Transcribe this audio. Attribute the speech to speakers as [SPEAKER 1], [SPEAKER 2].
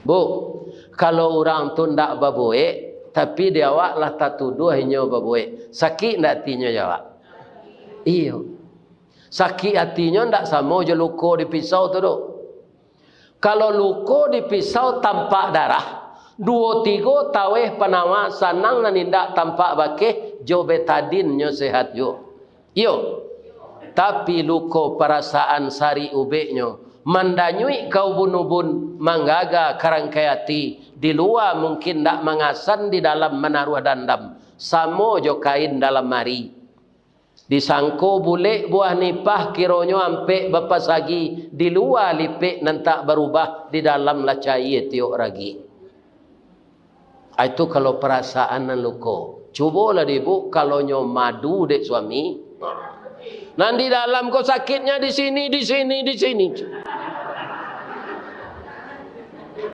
[SPEAKER 1] Bu, kalau orang tu ndak babuik, tapi dia awak lah tak tuduh hanya babuik. Sakit ndak hatinya jawab? Iya. Sakit hatinya ndak sama je luka di pisau tu duk. Kalau luka di pisau tampak darah, 2-3 taweh penawa sanang nan indak tampak bakeh, jo betadinnya sehat jo. Yo. Tapi luka perasaan sari ubeknya mandanyui kau bunubun manggaga karangkayati di luar mungkin ndak mengasan, di dalam menaruh dandam samo jo kain dalam mari. Disangko bule buah nipah kironyo ampe bapasagi, di luar lipik nantak berubah, di dalam lacai tiok ragi. Itu kalau perasaan nan luko. Cubalah ibu kalau nyo madu dek suami. Nanti dalam kau sakitnya di sini, di sini, di sini.